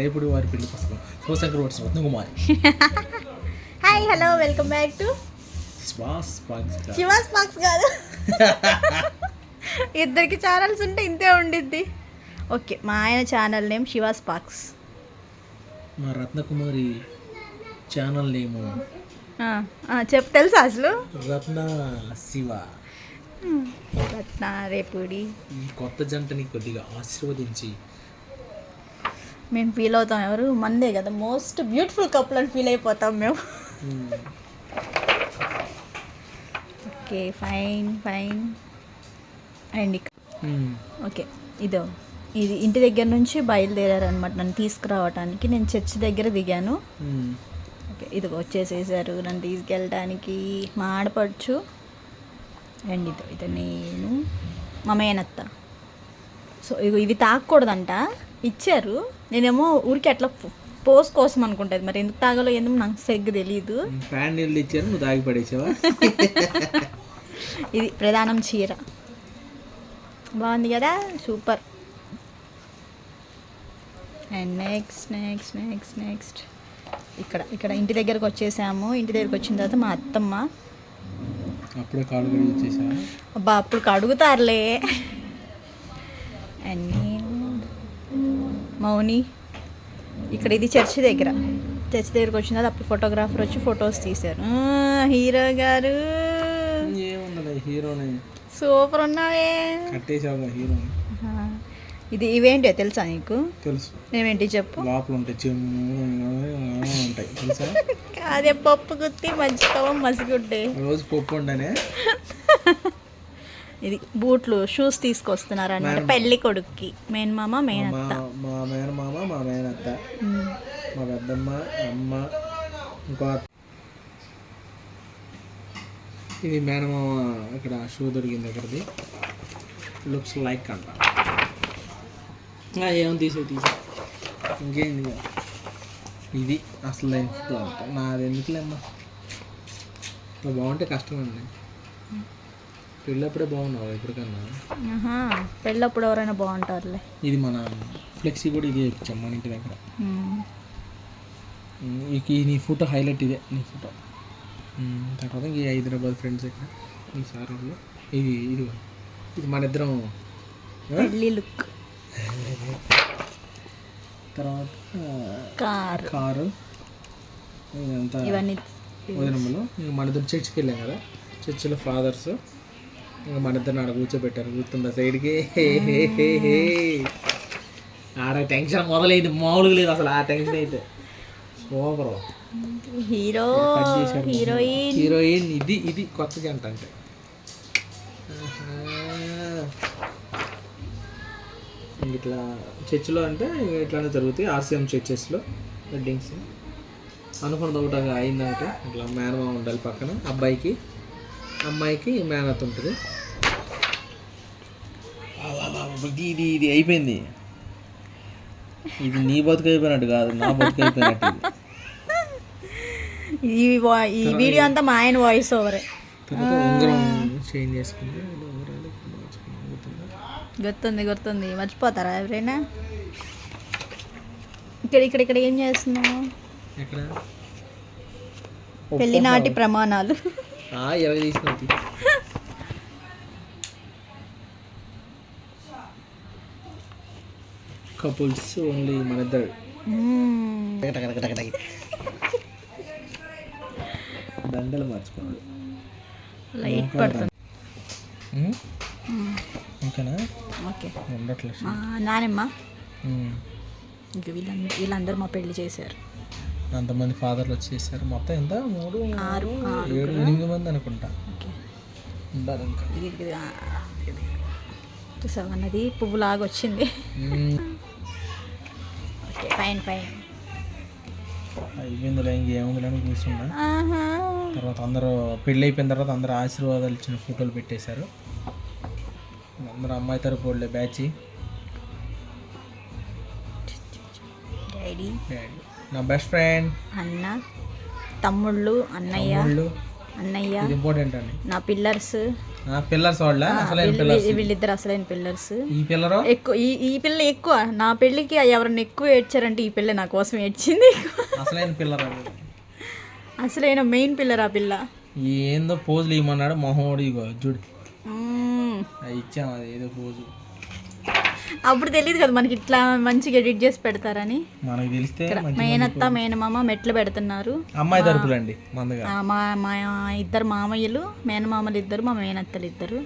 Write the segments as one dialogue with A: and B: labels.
A: రేపుడు వారి పెళ్లి పుస్తకం Shivashankar weds Ratnakumari.
B: Hi hello welcome back to Shiva's పాక్స్ కాదు, ఇద్దరికి ఛానల్స్ ఉంటే ఇంతే ఉండిద్ది. ఓకే, మా ఆయన ఛానల్ నేమ్ శివాస్ పాక్స్,
A: మా రత్నకుమారి ఛానల్ నేము
B: చెప్పు తెలుసా అసలు?
A: రత్న శివ.
B: రత్న రేపుడి.
A: ఈ కొత్త జంటని కొద్దిగా ఆశీర్వదించి
B: మేము ఫీల్ అవుతాం. ఎవరు మందే కదా మోస్ట్ బ్యూటిఫుల్ కపుల్ అని ఫీల్ అయిపోతాం మేము. Okay fine fine. And okay ఇది ఇంటి దగ్గర నుంచి బయలుదేరారనమాట నన్ను తీసుకురావడానికి. నేను చర్చ్ దగ్గర దిగాను. ఓకే ఇది వచ్చేసేసారు నన్ను తీసుకెళ్ళడానికి మా ఆడపడుచు. అండ్ ఇది నేను మా మేనత్త. సో ఇవి తాగకూడదంట, ఇచ్చారు. నేనేమో ఊరికి అట్లా పోస్ కోసం అనుకుంటుంది, మరి ఎందుకు తాగాలో ఎందుకు నాకు సరిగ్గా తెలియదు.
A: ఇచ్చారు, నువ్వు తాగి పడేసావా?
B: ఇది ప్రధానం చీర బాగుంది కదా, సూపర్. అండ్ నెక్స్ట్ ఇక్కడ ఇంటి దగ్గరకు వచ్చేసాము. ఇంటి దగ్గరకు వచ్చిన తర్వాత మా అత్తమ్మ
A: అప్పుడే కాలు కడిగి వచ్చేసా.
B: అబ్బా అప్పుడు కడుగుతారులే. అండ్ నేను మౌని ఇక్కడ ఇది చర్చ్ దగ్గరకు వచ్చిన తర్వాత అప్పుడు ఫోటోగ్రాఫర్ వచ్చి ఫొటోస్ తీశారు. హీరో గారు
A: హీరోని
B: సూపర్ ఉన్నావే.
A: హీరోని
B: ఇవేంటో తెలుసా నీకు?
A: తెలుసు.
B: ఏమేంటి చెప్పు.
A: లోపల ఉంటాయి తెలుసా?
B: అదే పప్పు గుత్తి మజ్జిగ మసిగుడ్డే.
A: రోజు పప్పు ఉండనే.
B: ఇది బూట్లు షూస్ తీసుకొస్తున్నారు అన్నమాట పెళ్లి కొడుక్కి. మేనమామ మేనత్త.
A: మా మేనమామ మా మేనత్త, మా పెద్దమ్మ అమ్మ. ఇంకో ఇది మేనమామ ఇక్కడ షూ దొరికింది దగ్గరది. లుక్స్ లైక్ అంట. ఏమో తీసే ఇంకేంది ఇది అసలు లైఫ్ అంట. నాది ఎందుకులేమ్మా, బాగుంటే కష్టం అండి. పెళ్ళప్పుడే బాగున్నావు ఎప్పటికన్నా.
B: పెళ్ళప్పుడు ఎవరైనా బాగుంటారులే.
A: ఇది మన ఫ్లెక్సీ కూడా ఇది వేయించాం మన ఇంటి దగ్గర. నీ ఫోటో హైలైట్ ఇదే నీ ఫోటో. తర్వాత ఈ హైదరాబాద్ ఫ్రెండ్స్ ఇక్కడ ఈ సార్ వాళ్ళు. ఇది మన ఇద్దరం
B: పెళ్ళి లుక్.
A: తర్వాత కారు ఇదంతా
B: ఇవన్నీ
A: వదినమ్మలు. ఇంకా మన ఇద్దరు చర్చికి వెళ్ళాం కదా, చర్చిలో ఫాదర్స్. ఇంకా మన ఇద్దరిని ఆడ కూర్చోబెట్టారు, గుర్తుందా సైడ్కి. ఆడ టెన్షన్ మొదలైంది, మామూలుగా లేదు అసలు. ఆ టెన్షన్ అయితే సూపర్. హీరోయిన్ ఇది కొత్త జంట అంటే. ఇట్లా చర్చిలో అంటే ఇట్లానే జరుగుతాయి ఆర్సీఎం చర్చెస్లో వెడ్డింగ్స్. అనుకున్నది ఒకటి అయిందంటే ఇట్లా మేనమామ ఉండాలి పక్కన, అబ్బాయికి అమ్మాయికి మేనత్ ఉంటుంది. ఇది అయిపోయింది. ఇది నీ బతుకు అయిపోయినట్టు కాదు, నా బతుకు అయిపోయినట్టు.
B: ఈ వీడియో అంతా మా ఆయన వాయిస్ ఓవరే.
A: తర్వాత ఉంగరం చేంజ్ చేసుకుంటే
B: గుర్తుంది. మర్చిపోతారా ఎవరైనా? ఇక్కడ ఏం చేస్తున్నావు? పెళ్లినాటి ప్రమాణాలు
A: కపుల్స్ ఓన్లీ మన ఇద్దరు. దండలు మార్చుకోవాలి.
B: లైట్ పడుతుంది.
A: ఓకేనా?
B: ఓకే.
A: ఉండట్లేదు.
B: నానమ్మ వీళ్ళందరూ మా పెళ్లి చేశారు.
A: అంతమంది ఫాదర్లు వచ్చేసారు. మొత్తం ఎంత 3 6 7 8 మంది అనుకుంటా. ఉండాలి ఇంకా.
B: చూసావు అన్నది పువ్వులాగా వచ్చింది. ఓకే ఫైన్
A: అయిపోయిందిలే, ఇంకేముందిలేని కూర్చున్నా. తర్వాత అందరూ పెళ్ళి అయిపోయిన తర్వాత అందరూ ఆశీర్వాదాలు ఇచ్చిన ఫోటోలు పెట్టేశారు. అందరూ అమ్మాయి తరపు వాళ్ళే బ్యాచ్.
B: డాడీ,
A: నా బెస్ట్ ఫ్రెండ్,
B: అన్న, తమ్ముళ్ళు, అన్నయ్య,
A: ఇది ఇంపార్టెంట్ అండి.
B: నా పిల్లర్స్,
A: పిల్లర్స్ వాళ్ళ అసలైన పిల్లర్స్
B: వీళ్ళిద్దరు అసలైన పిల్లర్స్.
A: ఈ పిల్లరు
B: ఎక్కువ ఈ పిల్ల ఎక్కువ నా పెళ్ళికి ఎవరన్నా ఎక్కువ ఏడ్చారంటే ఈ పిల్ల నా కోసం ఏడ్చింది.
A: అసలైన పిల్లర్
B: అసలైన మెయిన్ పిల్లర్ ఆ పిల్ల.
A: ఏందో పోజులు ఇవ్వమన్నాడు మొహోడు. ఇగో చూడు ఇచ్చాము అది ఏదో పోజు.
B: అప్పుడు తెలియదు కదా మనకి ఇట్లా మంచిగా ఎడిట్ చేసి పెడతారని.
A: మనకి తెలిస్తే
B: మేనత్త మేనమామ మెట్లు పెడుతున్నారు.
A: అమ్మాయి తరపులండి మందగా.
B: మా ఇద్దరు మామయ్యలు మేనమామలు ఇద్దరు మా మేనత్తలు ఇద్దరు.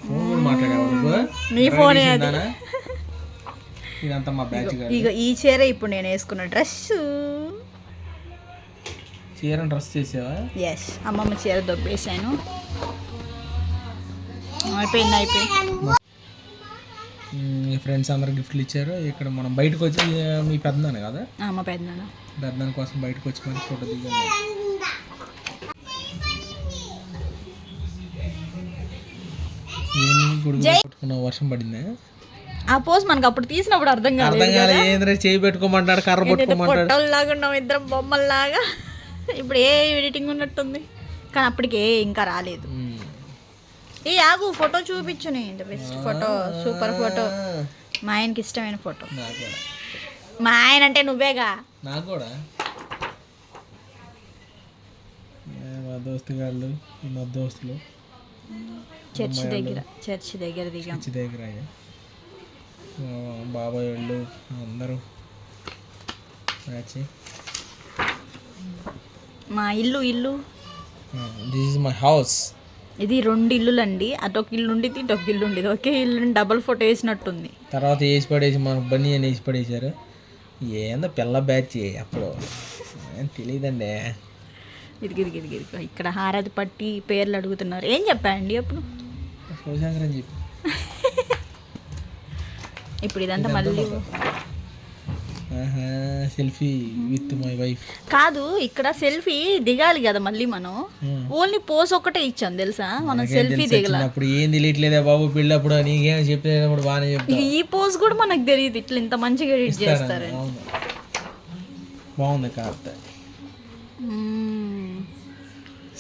A: ఫోన్ కూడా మాట్లాడేవాళ్ళు.
B: నీ ఫోన్
A: ఇదంతా మా బ్యాచ్.
B: ఇక ఈ చీర ఇప్పుడు నేను వేసుకున్న డ్రెస్.
A: చీర డ్రెస్ చేసావా?
B: ఎస్, అమ్మమ్మ చీర దొబ్బేసాను. అయిపోయింది.
A: మీ ఫ్రెండ్స్ అందరు గిఫ్ట్లు ఇచ్చారు. ఇక్కడ మనం బయటకు వచ్చి మీ పెద్దనాన్న కదా,
B: మా పెద్దనాన్న
A: పెద్దనాన్న కోసం బయటకు వచ్చి మరి ఫోటో దిగాను. వర్షం పడిందా?
B: ఆ పోజ్ మనకు అప్పుడు తీసినప్పుడు అర్థం కాలేదు.
A: ఏంద్ర చేయి పెట్టుకోమంటాడు, కర్ర పట్టుకోమంటాడు.
B: లాగా ఉన్నాం ఇద్దరం బొమ్మల్లాగా. ఇప్పుడు ఏ ఎడిటింగ్ ఉన్నట్టుంది, కానీ అప్పటికి ఇంకా రాలేదు. ఏ ఆగు, ఫోటో చూపించు. నీ బెస్ట్ ఫోటో, సూపర్ ఫోటో, మా ఆయనకి ఇష్టమైన ఫోటో. మా ఆయన అంటే నువ్వేగా.
A: నాకు కూడా మా దోస్తుగాళ్ళు, మా దోస్తులు
B: చర్చి దగ్గర దిగాం.
A: చర్చి దగ్గర బాబాయ్ వాళ్ళు అందరూ
B: మా ఇల్లు
A: దిస్ ఇస్ మై హౌస్.
B: ఇది 2 ఇల్లులు అండి. అటొక ఇల్లు ఉండేది, ఇటొక ఇల్లు ఉండేది. ఒకే ఇల్లు డబుల్ ఫోటో వేసినట్టుంది.
A: తర్వాత వేసి పడేసి మనకు బన్నీ అని వేసి పడేసారు. ఏందో పిల్ల బ్యాచ్ అప్పుడు తెలియదండి.
B: ఇది ఇక్కడ హారతి పట్టి పేర్లు అడుగుతున్నారు. ఏం చెప్పాయండి అప్పుడు?
A: శివశంకర్ అని చెప్పి.
B: ఇప్పుడు ఇదంతా మళ్ళీ
A: సెల్ఫీ విత్ మై వైఫ్
B: కాదు, ఇక్కడ సెల్ఫీ దిగాలి కదా మళ్ళీ. మనం ఓన్లీ పోజ్ ఒక్కటే ఇచ్చాం తెలుసా, మనం సెల్ఫీ దిగల.
A: అప్పుడు ఏం తెలియట్లేదా బాబు పెళ్ళప్పుడు, నీకేం చెప్పేటప్పుడు బాగానే చెప్తా.
B: ఈ పోజ్ కూడా మనకు తెలియదు ఇట్లా ఇంత మంచిగా ఎడిట్ చేస్తారు.
A: బాగుంది కాస్త.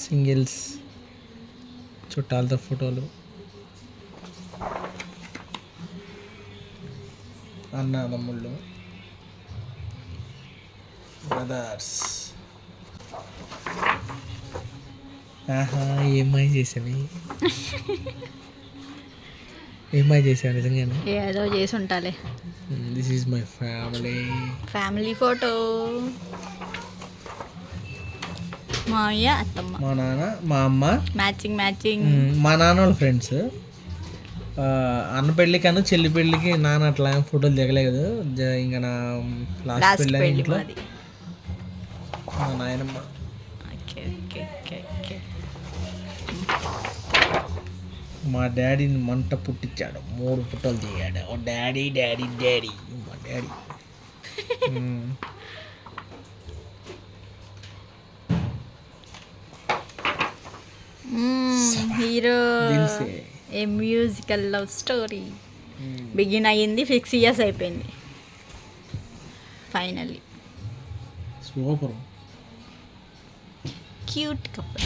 A: సింగిల్స్, చుట్టాలతో ఫోటోలు, అన్నదమ్ముళ్ళు, బ్రదర్స్. ఏమై చేసావి? ఏమై చేసావు నిజంగానే?
B: ఏదో చేసి ఉంటాలే.
A: This is my
B: family photo. మామయ్య, అత్తమ్మ,
A: మా నాన్న, మా అమ్మ,
B: మ్యాచింగ్.
A: మా నాన్న వాళ్ళ ఫ్రెండ్స్. అన్న పెళ్ళికన్నా చెల్లి పెళ్ళికి నాన్న అట్లా ఫోటోలు దిగలేదు. ఇంకా నా లాస్ట్ పెళ్ళి ఇంట్లో మా నాయనమ్మ. మా డాడీని మంట పుట్టించాడు, 3 ఫోటోలు దిగాడు. ఓ డాడీ డాడీ డాడీ మా డాడీ.
B: హీరో ఏ మ్యూజికల్ లవ్ స్టోరీ బిగిన్ అయ్యింది, 6 years అయిపోయింది ఫైనల్లీ.
A: Super
B: cute couple.